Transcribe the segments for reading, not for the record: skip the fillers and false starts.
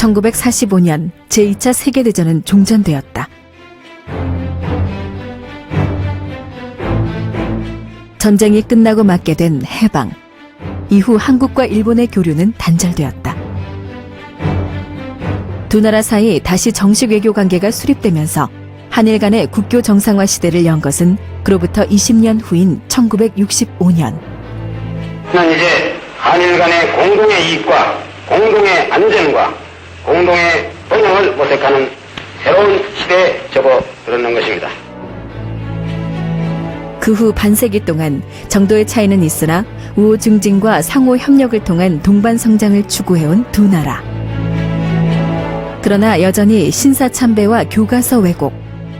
1945년 제2차 세계대전은 종전되었다. 전쟁이 끝나고 맞게 된 해방. 이후 한국과 일본의 교류는 단절되었다. 두 나라 사이 다시 정식 외교 관계가 수립되면서 한일 간의 국교 정상화 시대를 연 것은 그로부터 20년 후인 1965년. 는 이제 한일 간의 공동의 이익과 공동의 안전과 공동의 번영을 모색하는 새로운 시대에 접어들었는 것입니다. 그 후 반세기 동안 정도의 차이는 있으나 우호 증진과 상호 협력을 통한 동반 성장을 추구해온 두 나라. 그러나 여전히 신사참배와 교과서 왜곡,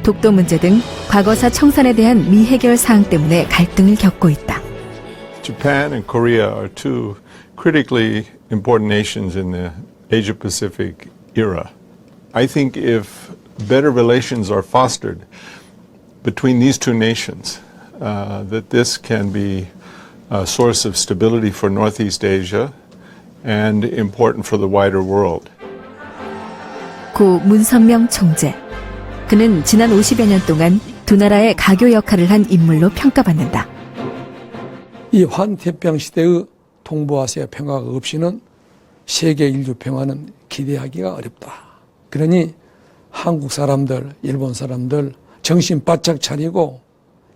독도 문제 등 과거사 청산에 대한 미해결 사항 때문에 갈등을 겪고 있다. Japan and Korea are two critically important nations in the Asia-Pacific era. I think if better relations are fostered between these two nations, that this can be a source of stability for Northeast Asia and important for the wider world. 고 문선명 총재. 그는 지난 50여 년 동안 두 나라의 가교 역할을 한 인물로 평가받는다. 이 환태평양 시대의 동북아시아 평화가 없이는 세계 인류 평화는 기대하기가 어렵다. 그러니 한국 사람들, 일본 사람들 정신 바짝 차리고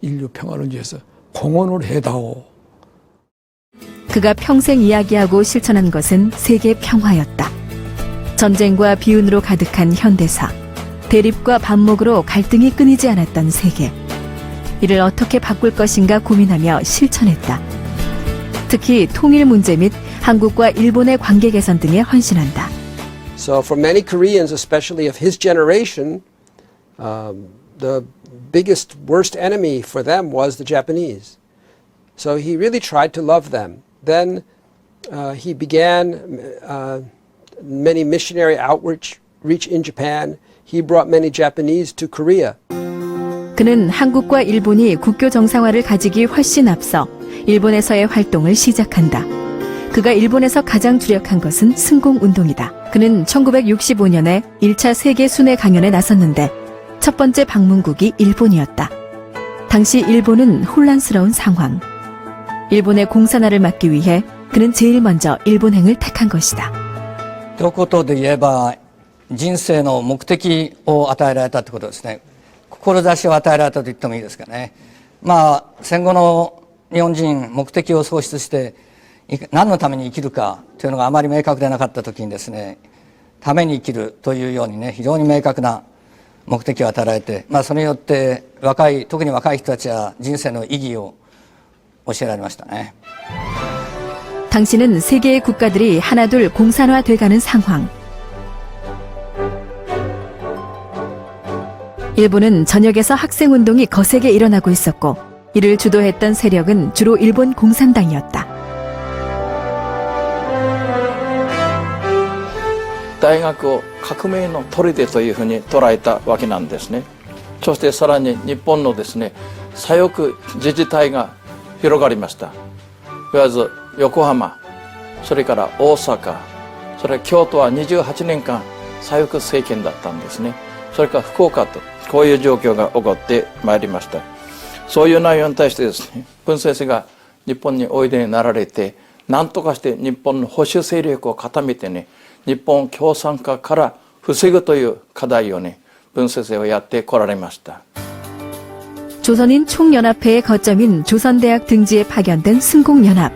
인류 평화를 위해서 공헌을 해다오. 그가 평생 이야기하고 실천한 것은 세계 평화였다. 전쟁과 비운으로 가득한 현대사, 대립과 반목으로 갈등이 끊이지 않았던 세계. 이를 어떻게 바꿀 것인가 고민하며 실천했다. 특히 통일 문제 및 한국과 일본의 관계 개선 등에 헌신한다. So for many Koreans, especially of his generation, the biggest, worst enemy for them was the Japanese. So he really tried to love them. Then he began many missionary outreach in Japan. He brought many Japanese to Korea. 그는 한국과 일본이 국교 정상화를 가지기 훨씬 앞서 일본에서의 활동을 시작한다. 그가 일본에서 가장 주력한 것은 승공운동이다. 그는 1965년에 1차 세계 순회 강연에 나섰는데 첫 번째 방문국이 일본이었다. 당시 일본은 혼란스러운 상황. 일본의 공산화를 막기 위해 그는 제일 먼저 일본행을 택한 것이다. 一言で言えば人生の目的を与えられたということですね。志を与えられたと言ってもいいですかね。戦後の日本人目的を喪失して何のために生きるかというのがあまり明確でなかった時にですね、ために生きるというようにね、非常に明確な目的を与えられて、それによって特に若い人たちは人生の意義を教えられましたね。 당시는 세계의 국가들이 하나둘 공산화돼가는 상황. 일본은 전역에서 학생운동이 거세게 일어나고 있었고 이를 주도했던 세력은 주로 일본 공산당이었다. 大学を革命の砦というふうに捉えたわけなんですね。そしてさらに日本のですね、左翼自治体が広がりました。まず横浜、それから大阪、それから京都は28年間左翼政権だったんですね。それから福岡とこういう状況が起こってまいりました。そういう内容に対してですね、文先生が日本においでになられて、何とかして日本の保守勢力を固めてね、日本共産化から防ぐという課題をね、文先生はやってこられました。 조선인 총연합회의 거점인 조선대학 등지에 파견된 승공연합.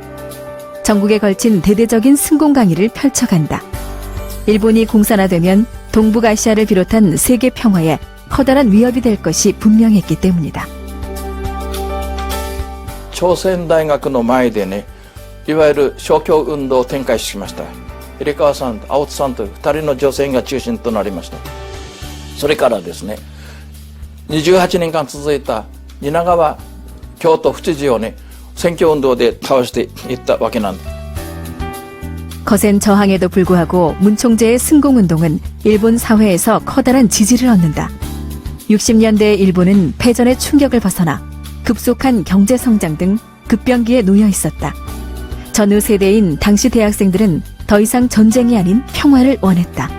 전국에 걸친 대대적인 승공 강의를 펼쳐간다. 일본이 공산화되면 동북아시아를 비롯한 세계 평화에 커다란 위협이 될 것이 분명했기 때문이다. 朝鮮大学の前でね、いわゆる勝共運動を展開しました。入川さんと青津さんという2人の女性が中心となりました。それからですね、28年間続いた蜷川京都府知事をね、選挙運動で倒していったわけなんです。 거센 저항에도 불구하고 문 총재의 승공운동은 일본 사회에서 커다란 지지를 얻는다. 60년대의 일본은 패전의 충격을 벗어나 급속한 경제 성장 등 급변기에 놓여 있었다. 전후 세대인 당시 대학생들은 더 이상 전쟁이 아닌 평화를 원했다.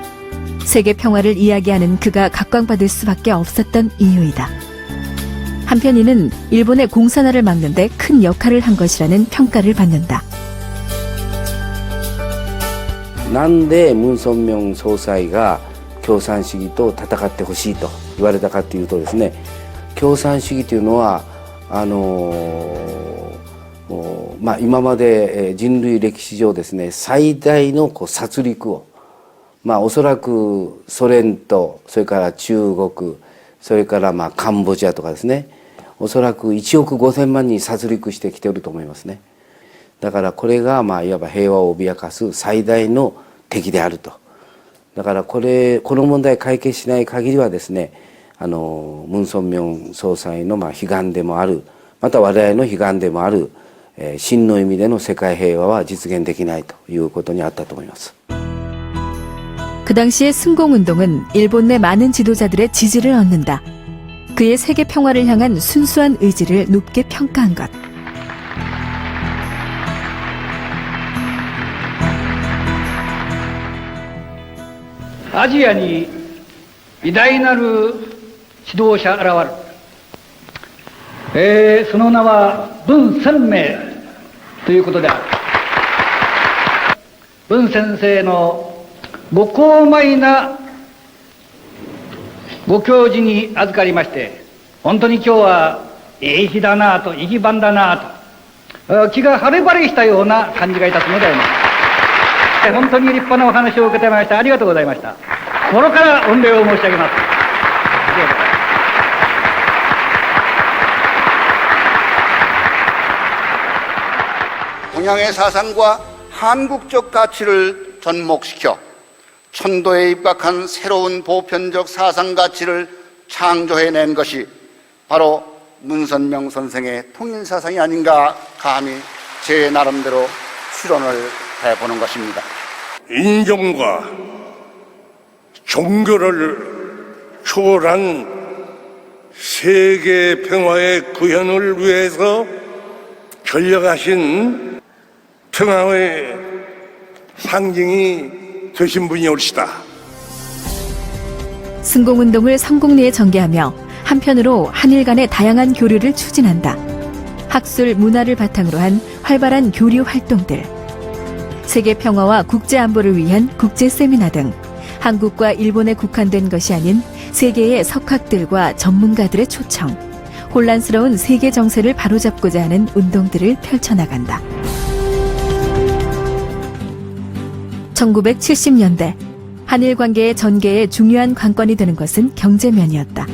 세계 평화를 이야기하는 그가 각광받을 수밖에 없었던 이유이다. 한편 이는 일본의 공산화를 막는 데 큰 역할을 한 것이라는 평가를 받는다. なんでムン・ソンミョン総裁が共産主義と戦ってほしいと言われたかというとですね、共産主義というのは今まで人類歴史上ですね、最大の殺戮を、おそらくソ連とそれから中国、それからカンボジアとかですね、おそらく1億5000万人殺戮してきていると思いますね。だからこれがいわば平和を脅かす最大の敵であると。だからこの問題を解決しない限りはですね、ムン・ソンミョン総裁の悲願でもある、また我々の悲願でもある、真の意味での世界平和は実現できないということにあったと思います。 그 당시의 승공운동은 일본 내 많은 지도자들의 지지를 얻는다. 그의 세계 평화를 향한 순수한 의지를 높게 평가한 것. 아시아に偉大なる指導者現る。その名は文鮮明ということである。文先生のご高邁なご教示に預かりまして、本当に今日はいい日だなと、いい日番だなと、気が晴れ晴れしたような感じがいたすのであります。本当に立派なお話を受けてましてありがとうございました。心から御礼を申し上げます。 동양의 사상과 한국적 가치를 접목시켜 천도에 입각한 새로운 보편적 사상 가치를 창조해낸 것이 바로 문선명 선생의 통일 사상이 아닌가 감히 제 나름대로 추론을 해보는 것입니다. 인종과 종교를 초월한 세계 평화의 구현을 위해서 전력하신 평화의 상징이 되신 분이 옳시다. 승공운동을 성공리에 전개하며 한편으로 한일 간의 다양한 교류를 추진한다. 학술, 문화를 바탕으로 한 활발한 교류 활동들, 세계 평화와 국제 안보를 위한 국제 세미나 등 한국과 일본에 국한된 것이 아닌 세계의 석학들과 전문가들의 초청, 혼란스러운 세계 정세를 바로잡고자 하는 운동들을 펼쳐나간다. 1970년대 한일 관계의 전개에 중요한 관건이 되는 것은 경제면이었다.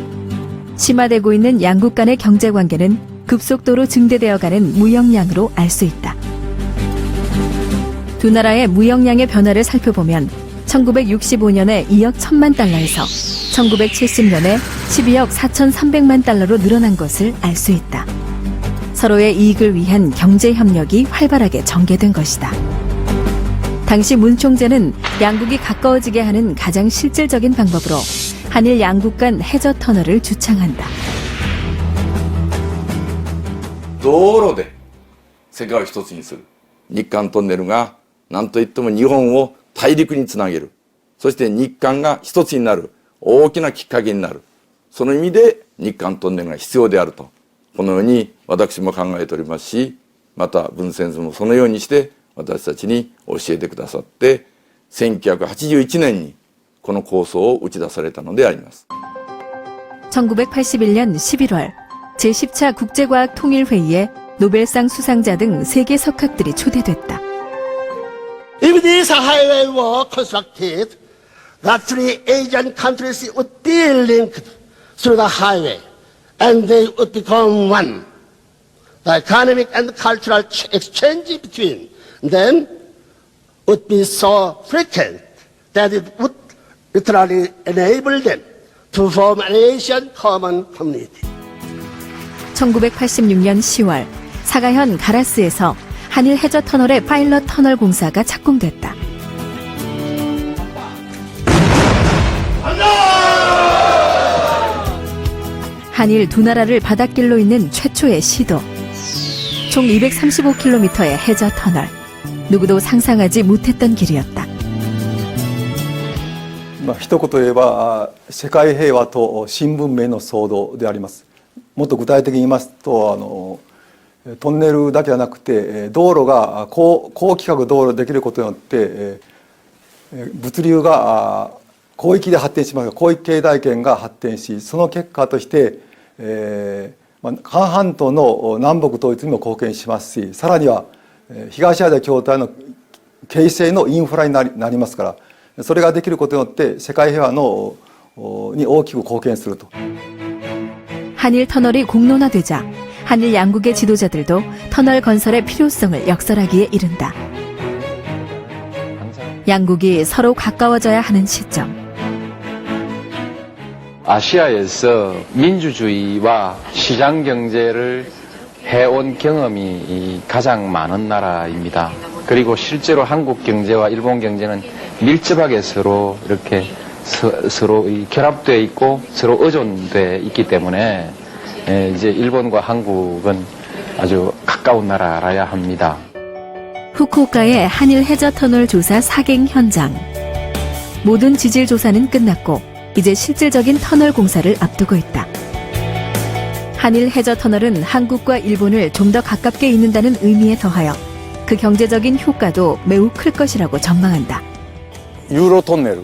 심화되고 있는 양국 간의 경제 관계는 급속도로 증대되어가는 무역량으로 알 수 있다. 두 나라의 무역량의 변화를 살펴보면 1965년에 2억 1천만 달러에서 1970년에 12억 4,300만 달러로 늘어난 것을 알 수 있다. 서로의 이익을 위한 경제 협력이 활발하게 전개된 것이다. 당시 문 총재는 양국이 가까워지게 하는 가장 실질적인 방법으로 한일 양국 간 해저 터널을 주창한다. 道路で世界を一つにする。日韓トンネルが何といっても日本を大陸につなげる。そして日韓が一つになる大きなきっかけになる。その意味で日韓トンネルが必要であると。このように私も考えておりますし、また文先生もそのようにして私たちに教えてくださって、1981年にこの構想を打ち出されたのであります。 1981년 11월 제10차 국제과학통일회의에 노벨상 수상자 등 세계 석학들이 초대됐다. If this highway were constructed, the three Asian countries would be linked through the highway, and they would become one. The economic and cultural exchange between them would be so frequent that it would literally enable them to form an Asian common community. 1986년 10월 사가현 가라스에서 한일 해저 터널의 파일럿 터널 공사가 착공됐다. 한일 두 나라를 바닷길로 잇는 최초의 시도. 총 235km의 해저 터널. 누구도 상상하지 못했던 길이었다. 一言言えば世界平和と新文明の騒動であります。もっと具体的に言いますとトンネルだけじゃなくて道路が高規格道路できることによって物流が広域で発展しますが広域経済圏が発展しその結果として韓半島の南北統一にも貢献しますしさらには東アジア共同体の形成のインフラになりますからそれができることによって世界平和に大きく貢献すると。 한일 터널이 공론화되자 한일 양국의 지도자들도 터널 건설의 필요성을 역설하기에 이른다. 양국이 서로 가까워져야 하는 시점. 아시아에서 민주주의와 시장 경제를 해온 경험이 가장 많은 나라입니다. 그리고 실제로 한국 경제와 일본 경제는 밀접하게 서로 이렇게 서로 결합되어 있고 서로 의존되어 있기 때문에 이제 일본과 한국은 아주 가까운 나라라야 합니다. 후쿠오카의 한일 해저 터널 조사 사갱 현장. 모든 지질 조사는 끝났고 이제 실질적인 터널 공사를 앞두고 있다. 한일 해저 터널은 한국과 일본을 좀 더 가깝게 잇는다는 의미에 더하여 그 경제적인 효과도 매우 클 것이라고 전망한다. ユーロトンネル、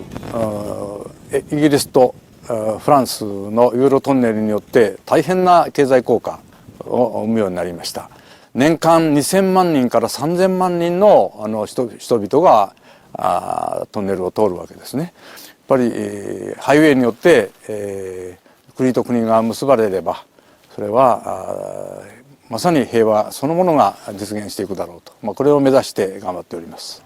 イギリスとフランスのユーロトンネルによって大変な経済効果を生むようになりました。年間2000万人から3000万人の人々がトンネルを通るわけですね。やっぱり、ハイウェイによって、国と国が結ばれればそれはまさに平和そのものが実現していくだろうと、これを目指して頑張っております。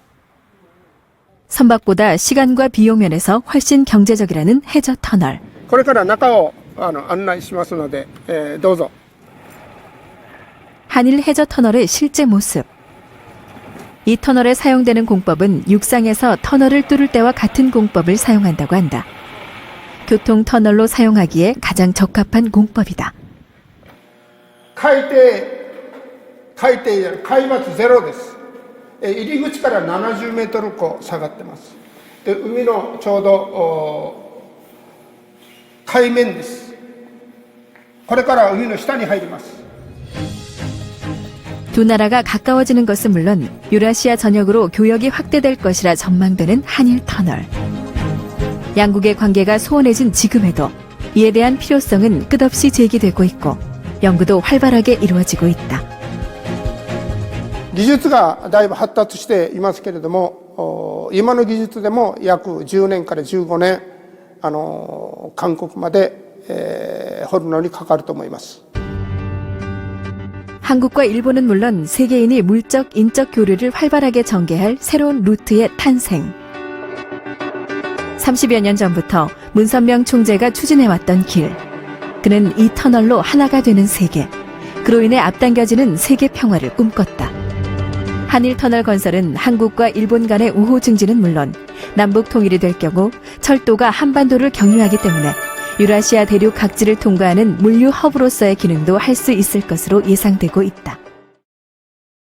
선박보다 시간과 비용 면에서 훨씬 경제적이라는 해저 터널. これから中を案内しますので、どうぞ。 한일 해저 터널의 실제 모습. 이 터널에 사용되는 공법은 육상에서 터널을 뚫을 때와 같은 공법을 사용한다고 한다. 교통 터널로 사용하기에 가장 적합한 공법이다. 海抜ゼロです。 入り口から70メートル下がってます。で、海のちょうど海面です。これから海の下に入ります。 두 나라가 가까워지는 것은 물론 유라시아 전역으로 교역이 확대될 것이라 전망되는 한일 터널. 양국의 관계가 소원해진 지금에도 이에 대한 필요성은 끝없이 제기되고 있고 연구도 활발하게 이루어지고 있다. 技術がだいぶ発達していますけれども、今の技術でも約10年から15年韓国まで、掘るのにかかると思います。 한국과 일본은 물론 세계인이 물적, 인적 교류를 활발하게 전개할 새로운 루트의 탄생. 30여 년 전부터 문선명 총재가 추진해왔던 길. 그는 이 터널로 하나가 되는 세계, 그로 인해 앞당겨지는 세계 평화를 꿈꿨다. 한일 터널 건설은 한국과 일본 간의 우호 증진은 물론 남북 통일이 될 경우 철도가 한반도를 경유하기 때문에 유라시아 대륙 각지를 통과하는 물류 허브로서의 기능도 할 수 있을 것으로 예상되고 있다.